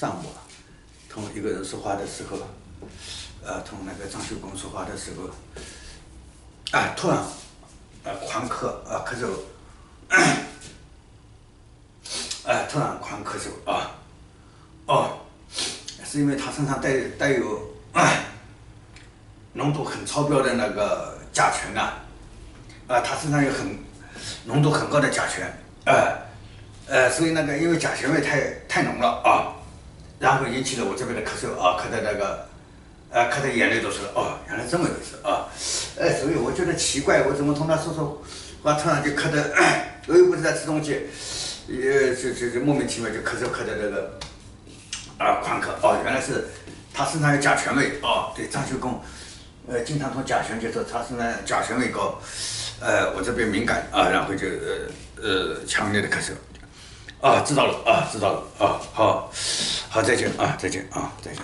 上午同一个人说话的时候，同那个张秀公说话的时候，突然狂咳咳嗽，突然狂咳嗽是因为他身上带有浓度很超标的那个甲醛他身上有浓度很高的甲醛，所以那个因为甲醛味太浓了然后引起了我这边的咳嗽咳的那个咳的眼泪都是原来这么回事所以我觉得奇怪，我怎么同他说话突然就咳的，我又不是在吃东西，就莫名其妙就咳的那个狂咳原来是他身上有甲醛味对，张秀公经常同甲醛接触，他身上甲醛味高，我这边敏感然后就强烈的咳嗽知道了好，再见再见再见